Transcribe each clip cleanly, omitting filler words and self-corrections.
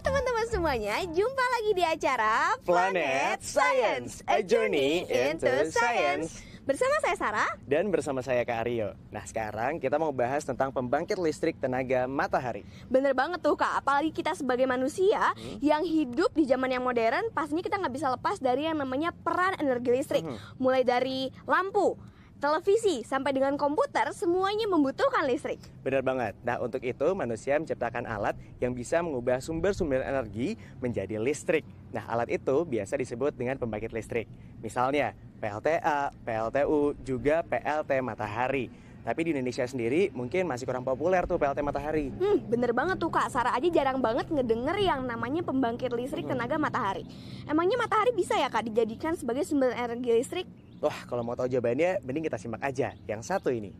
teman-teman semuanya, jumpa lagi di acara Planet Science, a journey into science. Bersama saya Sarah. Dan bersama saya Kak Aryo. Nah sekarang kita mau bahas tentang pembangkit listrik tenaga matahari. Bener banget tuh Kak, apalagi kita sebagai manusia yang hidup di zaman yang modern, pastinya kita nggak bisa lepas dari yang namanya peran energi listrik. Mulai dari lampu, televisi, sampai dengan komputer, semuanya membutuhkan listrik. Benar banget. Nah untuk itu manusia menciptakan alat yang bisa mengubah sumber-sumber energi menjadi listrik. Nah alat itu biasa disebut dengan pembangkit listrik. Misalnya PLTA, PLTU, juga PLT matahari. Tapi di Indonesia sendiri mungkin masih kurang populer tuh PLT matahari. Bener banget tuh Kak, Sarah aja jarang banget ngedenger yang namanya pembangkit listrik tenaga matahari. Emangnya matahari bisa ya Kak dijadikan sebagai sumber energi listrik? Wah kalau mau tahu jawabannya mending kita simak aja yang satu ini.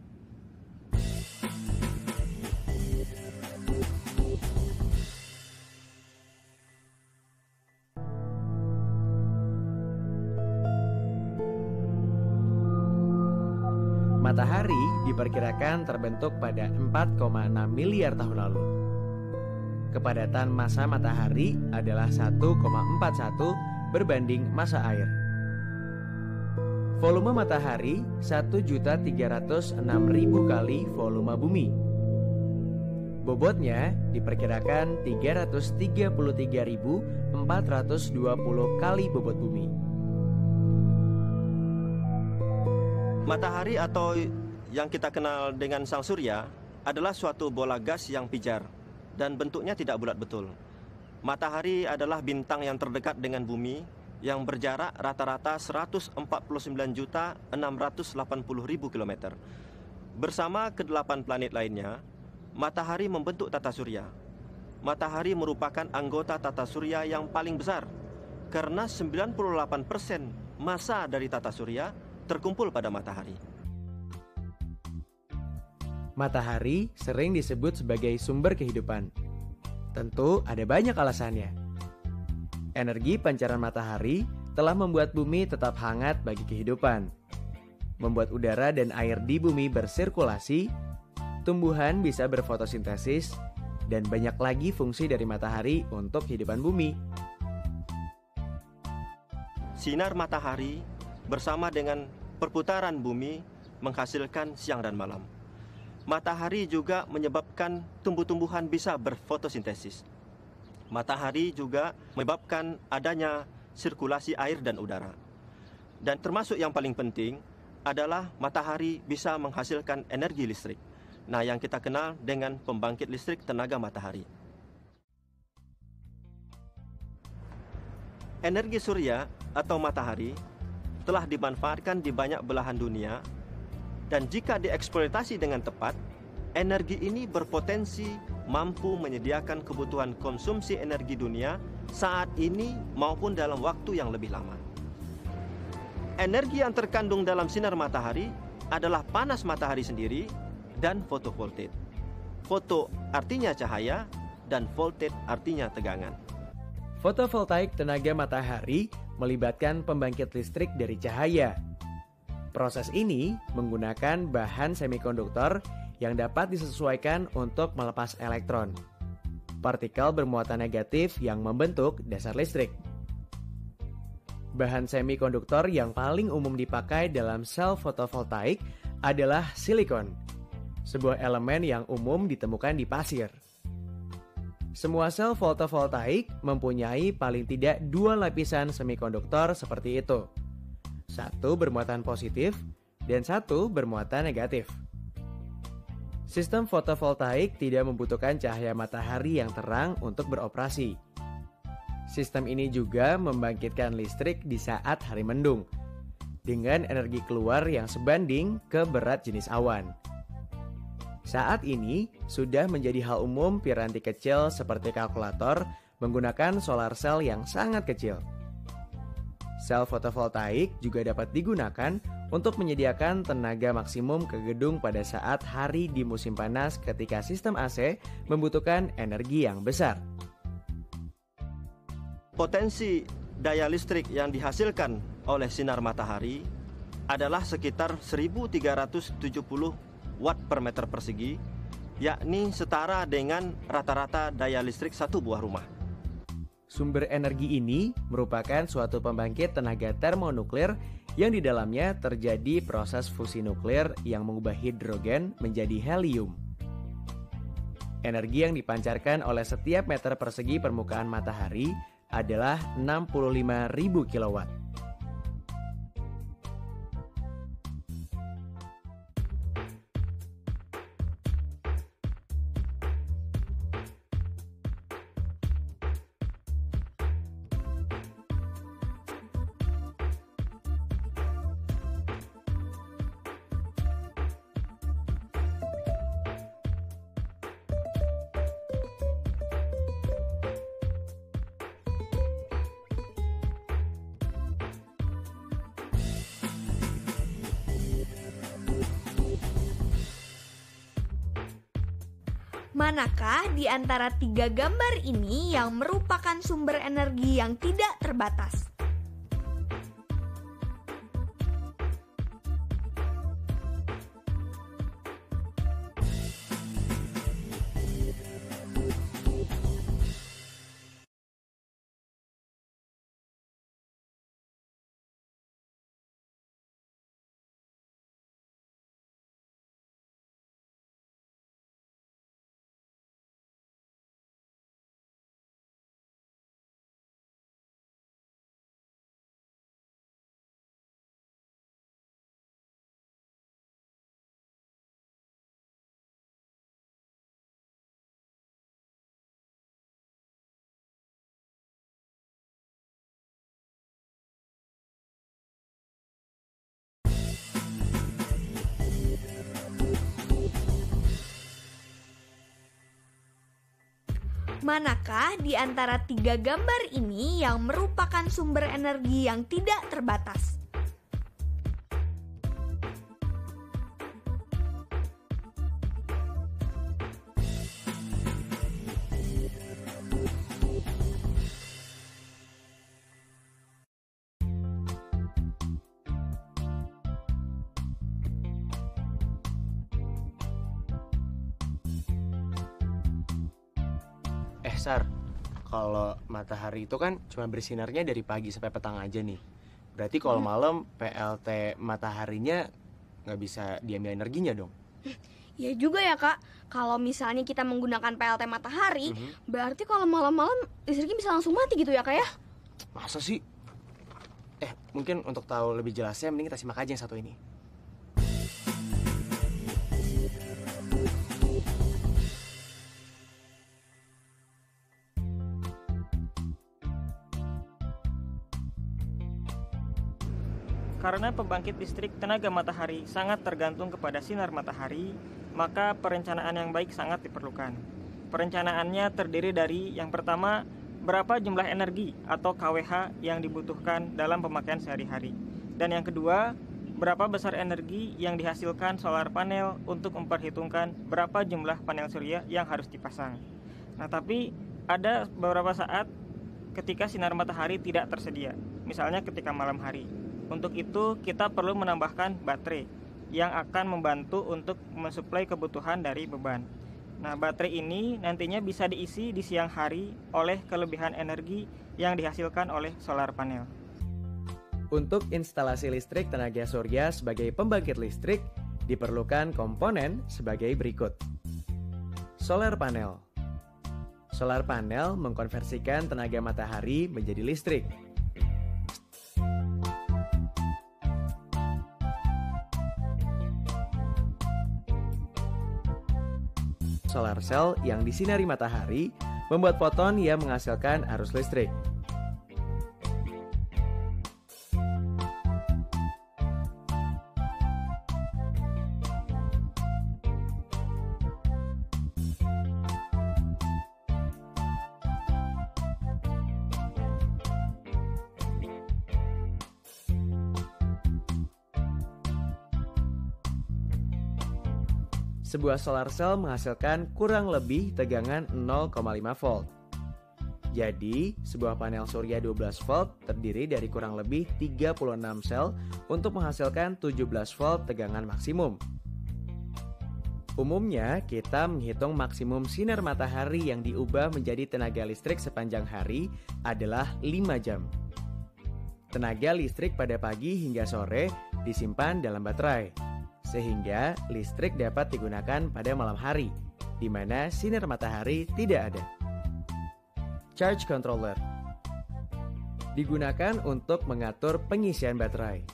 Matahari diperkirakan terbentuk pada 4,6 miliar tahun lalu. Kepadatan massa matahari adalah 1,41 berbanding massa air. Volume matahari 1.306.000 kali volume bumi. Bobotnya diperkirakan 333.420 kali bobot bumi. Matahari atau yang kita kenal dengan sang surya adalah suatu bola gas yang pijar dan bentuknya tidak bulat betul. Matahari adalah bintang yang terdekat dengan bumi yang berjarak rata-rata 149.680.000 km. Bersama ke-8 planet lainnya, matahari membentuk tata surya. Matahari merupakan anggota tata surya yang paling besar karena 98% massa dari tata surya terkumpul pada matahari. Matahari sering disebut sebagai sumber kehidupan. Tentu ada banyak alasannya. Energi pancaran matahari telah membuat bumi tetap hangat bagi kehidupan, membuat udara dan air di bumi bersirkulasi, tumbuhan bisa berfotosintesis, dan banyak lagi fungsi dari matahari untuk kehidupan bumi. Sinar matahari bersama dengan perputaran bumi menghasilkan siang dan malam. Matahari juga menyebabkan tumbuh-tumbuhan bisa berfotosintesis. Matahari juga menyebabkan adanya sirkulasi air dan udara. Dan termasuk yang paling penting adalah matahari bisa menghasilkan energi listrik. Nah, yang kita kenal dengan pembangkit listrik tenaga matahari. Energi surya atau matahari telah dimanfaatkan di banyak belahan dunia, dan jika dieksploitasi dengan tepat, energi ini berpotensi mampu menyediakan kebutuhan konsumsi energi dunia saat ini maupun dalam waktu yang lebih lama. Energi yang terkandung dalam sinar matahari adalah panas matahari sendiri dan fotovoltaik. Foto artinya cahaya dan voltage artinya tegangan. Fotovoltaik tenaga matahari melibatkan pembangkit listrik dari cahaya. Proses ini menggunakan bahan semikonduktor yang dapat disesuaikan untuk melepas elektron, partikel bermuatan negatif yang membentuk dasar listrik. Bahan semikonduktor yang paling umum dipakai dalam sel fotovoltaik adalah silikon, sebuah elemen yang umum ditemukan di pasir. Semua sel fotovoltaik mempunyai paling tidak 2 lapisan semikonduktor seperti itu. Satu bermuatan positif dan satu bermuatan negatif. Sistem fotovoltaik tidak membutuhkan cahaya matahari yang terang untuk beroperasi. Sistem ini juga membangkitkan listrik di saat hari mendung, dengan energi keluar yang sebanding ke berat jenis awan. Saat ini sudah menjadi hal umum piranti kecil seperti kalkulator menggunakan solar cell yang sangat kecil. Sel fotovoltaik juga dapat digunakan untuk menyediakan tenaga maksimum ke gedung pada saat hari di musim panas ketika sistem AC membutuhkan energi yang besar. Potensi daya listrik yang dihasilkan oleh sinar matahari adalah sekitar 1.370 watt per meter persegi, yakni setara dengan rata-rata daya listrik satu buah rumah. Sumber energi ini merupakan suatu pembangkit tenaga termonuklir yang di dalamnya terjadi proses fusi nuklir yang mengubah hidrogen menjadi helium. Energi yang dipancarkan oleh setiap meter persegi permukaan matahari adalah 65.000 kilowatt. Manakah di antara 3 gambar ini yang merupakan sumber energi yang tidak terbatas? Manakah di antara 3 gambar ini yang merupakan sumber energi yang tidak terbatas? Sar, kalau matahari itu kan cuma bersinarnya dari pagi sampai petang aja nih. Berarti kalau malam PLT mataharinya nggak bisa diambil energinya dong? Ya juga ya kak, kalau misalnya kita menggunakan PLT matahari, berarti kalau malam-malam listriknya bisa langsung mati gitu ya kak ya? Masa sih? Mungkin untuk tahu lebih jelasnya mending kita simak aja yang satu ini. Karena pembangkit listrik tenaga matahari sangat tergantung kepada sinar matahari, maka perencanaan yang baik sangat diperlukan. Perencanaannya terdiri dari yang pertama, berapa jumlah energi atau KWH yang dibutuhkan dalam pemakaian sehari-hari. Dan yang kedua, berapa besar energi yang dihasilkan solar panel untuk memperhitungkan berapa jumlah panel surya yang harus dipasang. Nah, tapi ada beberapa saat ketika sinar matahari tidak tersedia, misalnya ketika malam hari. Untuk itu kita perlu menambahkan baterai yang akan membantu untuk mensuplai kebutuhan dari beban. Nah, baterai ini nantinya bisa diisi di siang hari oleh kelebihan energi yang dihasilkan oleh solar panel. Untuk instalasi listrik tenaga surya sebagai pembangkit listrik, diperlukan komponen sebagai berikut. Solar panel. Solar panel mengkonversikan tenaga matahari menjadi listrik. Solar cell yang disinari matahari membuat foton yang menghasilkan arus listrik. Sebuah solar cell menghasilkan kurang lebih tegangan 0,5 volt. Jadi, sebuah panel surya 12 volt terdiri dari kurang lebih 36 sel untuk menghasilkan 17 volt tegangan maksimum. Umumnya, kita menghitung maksimum sinar matahari yang diubah menjadi tenaga listrik sepanjang hari adalah 5 jam. Tenaga listrik pada pagi hingga sore disimpan dalam baterai, sehingga listrik dapat digunakan pada malam hari, di mana sinar matahari tidak ada. Charge controller digunakan untuk mengatur pengisian baterai.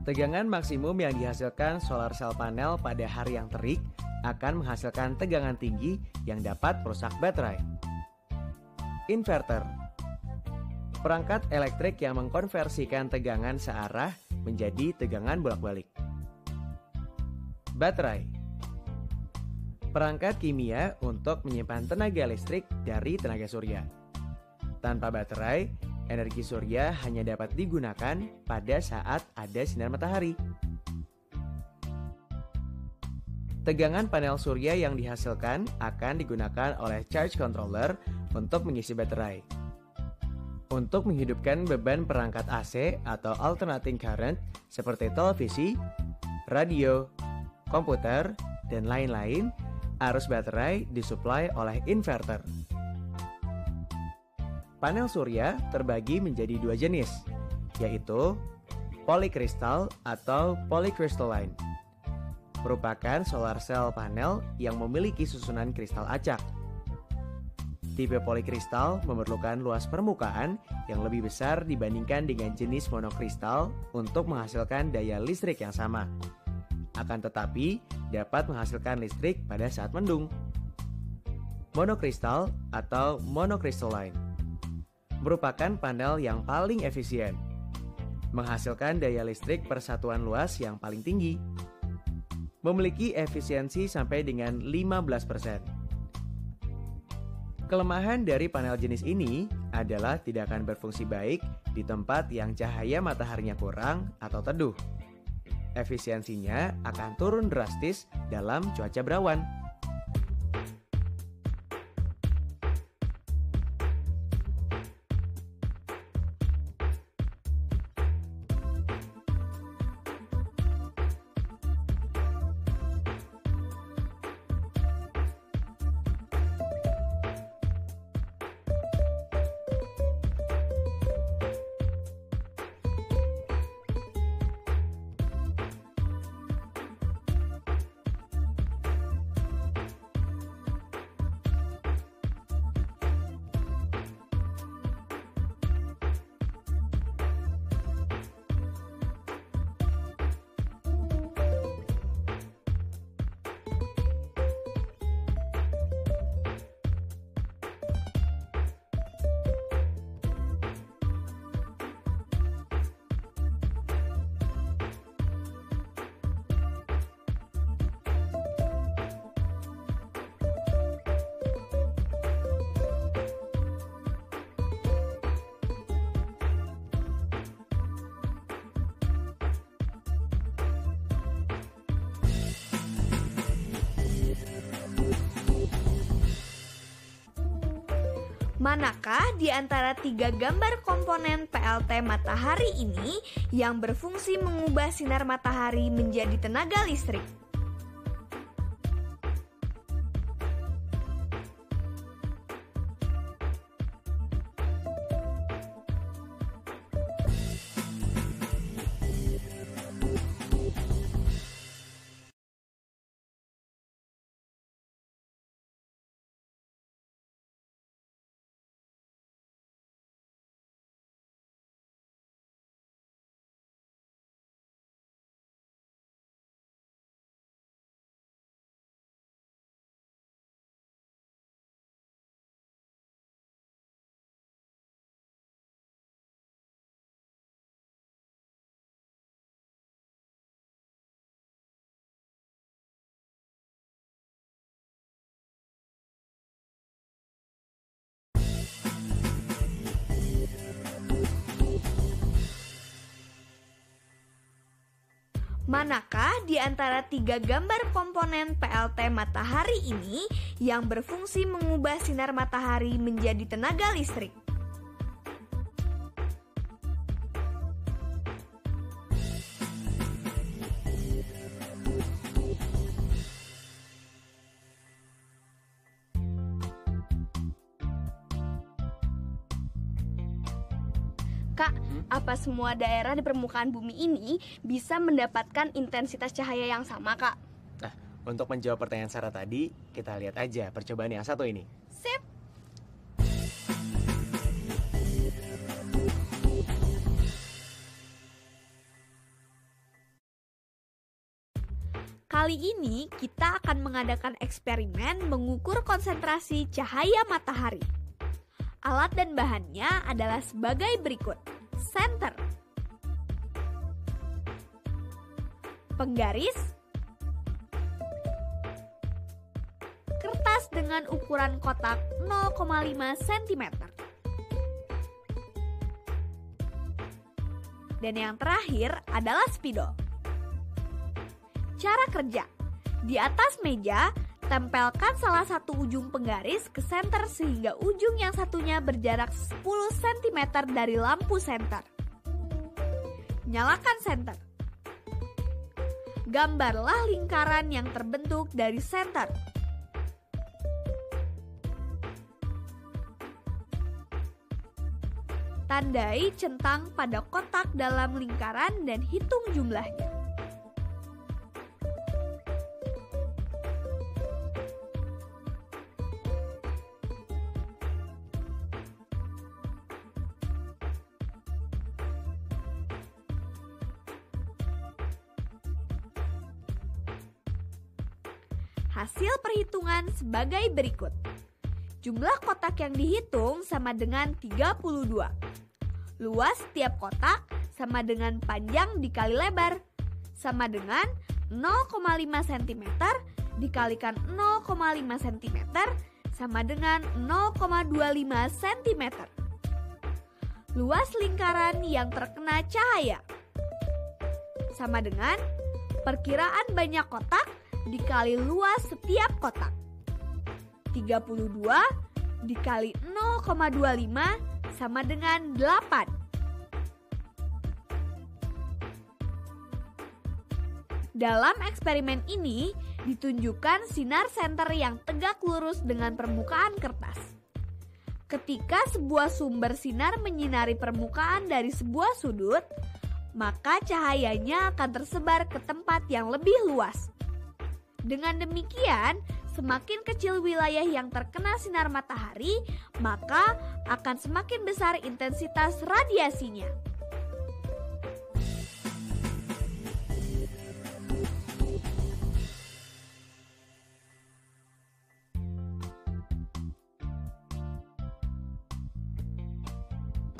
Tegangan maksimum yang dihasilkan solar cell panel pada hari yang terik akan menghasilkan tegangan tinggi yang dapat merusak baterai. Inverter, perangkat elektrik yang mengkonversikan tegangan searah menjadi tegangan bolak-balik. Baterai, perangkat kimia untuk menyimpan tenaga listrik dari tenaga surya. Tanpa baterai, energi surya hanya dapat digunakan pada saat ada sinar matahari. Tegangan panel surya yang dihasilkan akan digunakan oleh charge controller untuk mengisi baterai. Untuk menghidupkan beban perangkat AC atau alternating current seperti televisi, radio, komputer, dan lain-lain, arus baterai disuplai oleh inverter. Panel surya terbagi menjadi 2 jenis, yaitu polycrystal atau polycrystalline. Merupakan solar cell panel yang memiliki susunan kristal acak. Tipe polycrystal memerlukan luas permukaan yang lebih besar dibandingkan dengan jenis monokristal untuk menghasilkan daya listrik yang sama. Akan tetapi, dapat menghasilkan listrik pada saat mendung. Monokristal atau monocrystalline merupakan panel yang paling efisien, menghasilkan daya listrik per satuan luas yang paling tinggi, memiliki efisiensi sampai dengan 15%. Kelemahan dari panel jenis ini adalah tidak akan berfungsi baik di tempat yang cahaya mataharinya kurang atau teduh. Efisiensinya akan turun drastis dalam cuaca berawan. Manakah di antara 3 gambar komponen PLT matahari ini yang berfungsi mengubah sinar matahari menjadi tenaga listrik? Manakah di antara 3 gambar komponen PLT matahari ini yang berfungsi mengubah sinar matahari menjadi tenaga listrik? Kak, apa semua daerah di permukaan bumi ini bisa mendapatkan intensitas cahaya yang sama, Kak? Nah, untuk menjawab pertanyaan Sarah tadi, kita lihat aja percobaan yang satu ini. Sip. Kali ini kita akan mengadakan eksperimen mengukur konsentrasi cahaya matahari. Alat dan bahannya adalah sebagai berikut. Senter, penggaris, kertas dengan ukuran kotak 0,5 cm. Dan yang terakhir adalah spidol. Cara kerja: di atas meja, tempelkan salah satu ujung penggaris ke senter sehingga ujung yang satunya berjarak 10 cm dari lampu senter. Nyalakan senter. Gambarlah lingkaran yang terbentuk dari senter. Tandai centang pada kotak dalam lingkaran dan hitung jumlahnya. Hasil perhitungan sebagai berikut. Jumlah kotak yang dihitung sama dengan 32. Luas setiap kotak sama dengan panjang dikali lebar, sama dengan 0,5 cm dikalikan 0,5 cm sama dengan 0,25 cm. Luas lingkaran yang terkena cahaya sama dengan perkiraan banyak kotak dikali luas setiap kotak. 32 dikali 0,25 sama dengan 8. Dalam eksperimen ini ditunjukkan sinar senter yang tegak lurus dengan permukaan kertas. Ketika sebuah sumber sinar menyinari permukaan dari sebuah sudut, maka cahayanya akan tersebar ke tempat yang lebih luas. Dengan demikian, semakin kecil wilayah yang terkena sinar matahari, maka akan semakin besar intensitas radiasinya.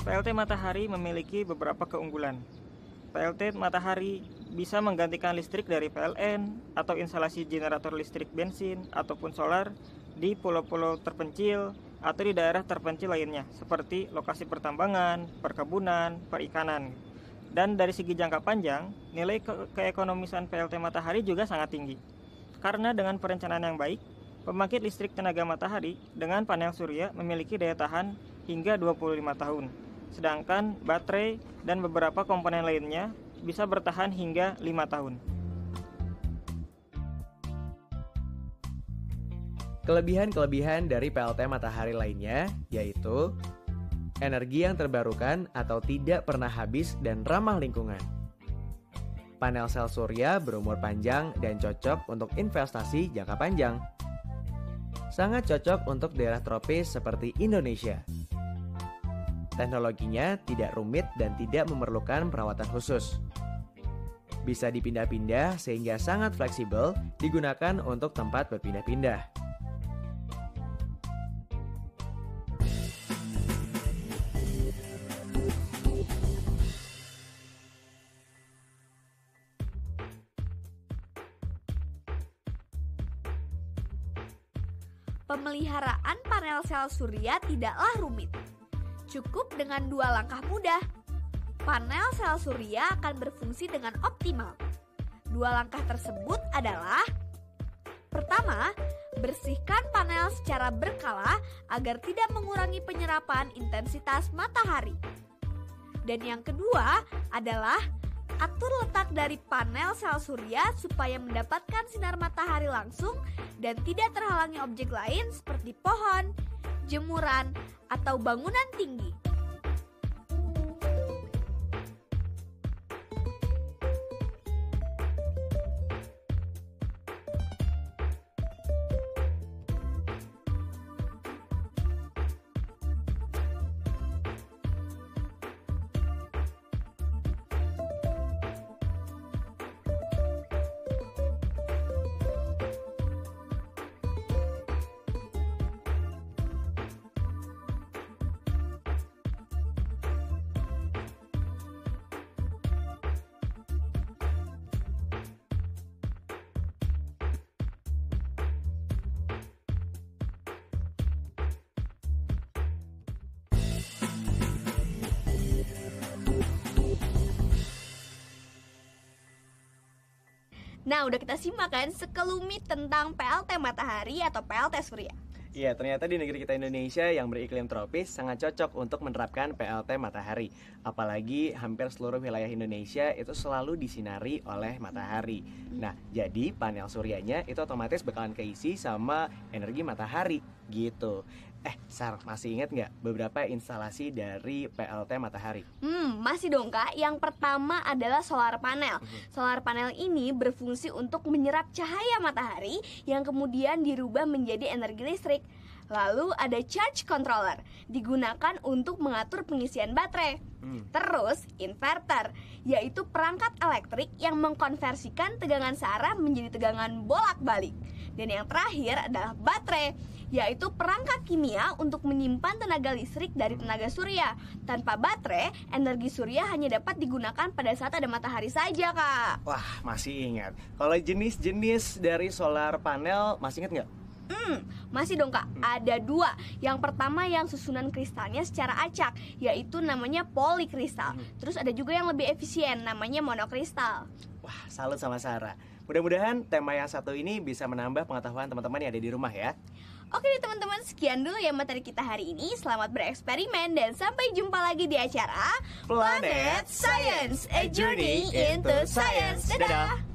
PLT matahari memiliki beberapa keunggulan. PLT matahari bisa menggantikan listrik dari PLN atau instalasi generator listrik bensin ataupun solar di pulau-pulau terpencil atau di daerah terpencil lainnya seperti lokasi pertambangan, perkebunan, perikanan. Dan dari segi jangka panjang, nilai keekonomisan PLT matahari juga sangat tinggi. Karena dengan perencanaan yang baik, pembangkit listrik tenaga matahari dengan panel surya memiliki daya tahan hingga 25 tahun. Sedangkan baterai dan beberapa komponen lainnya bisa bertahan hingga 5 tahun. Kelebihan-kelebihan dari PLT matahari lainnya yaitu energi yang terbarukan atau tidak pernah habis dan ramah lingkungan. Panel sel surya berumur panjang dan cocok untuk investasi jangka panjang. Sangat cocok untuk daerah tropis seperti Indonesia. Teknologinya tidak rumit dan tidak memerlukan perawatan khusus. Bisa dipindah-pindah sehingga sangat fleksibel, digunakan untuk tempat berpindah-pindah. Pemeliharaan panel sel surya tidaklah rumit. Cukup dengan 2 langkah mudah. Panel sel surya akan berfungsi dengan optimal. 2 langkah tersebut adalah: pertama, bersihkan panel secara berkala agar tidak mengurangi penyerapan intensitas matahari. Dan yang kedua adalah atur letak dari panel sel surya supaya mendapatkan sinar matahari langsung dan tidak terhalangi objek lain seperti pohon, jemuran, atau bangunan tinggi. Nah, udah kita simak kan sekelumit tentang PLT matahari atau PLT surya. Iya, ternyata di negeri kita Indonesia yang beriklim tropis sangat cocok untuk menerapkan PLT matahari. Apalagi hampir seluruh wilayah Indonesia itu selalu disinari oleh matahari. Nah, jadi panel suryanya itu otomatis bakalan keisi sama energi matahari gitu. Sar, masih ingat nggak beberapa instalasi dari PLT matahari? Masih dong Kak. Yang pertama adalah solar panel. Solar panel ini berfungsi untuk menyerap cahaya matahari yang kemudian dirubah menjadi energi listrik. Lalu ada charge controller, digunakan untuk mengatur pengisian baterai. Terus inverter, yaitu perangkat elektrik yang mengkonversikan tegangan searah menjadi tegangan bolak-balik. Dan yang terakhir adalah baterai, yaitu perangkat kimia untuk menyimpan tenaga listrik dari tenaga surya. Tanpa baterai, energi surya hanya dapat digunakan pada saat ada matahari saja, Kak. Wah, masih ingat. Kalau jenis-jenis dari solar panel, masih ingat nggak? Masih dong Kak, ada 2. Yang pertama yang susunan kristalnya secara acak, yaitu namanya polikristal. Terus ada juga yang lebih efisien, namanya monokristal. Wah, salut sama Sarah. Mudah-mudahan tema yang satu ini bisa menambah pengetahuan teman-teman yang ada di rumah ya. Oke deh teman-teman, sekian dulu ya materi kita hari ini. Selamat bereksperimen dan sampai jumpa lagi di acara Planet Science, a journey into science. Dadah.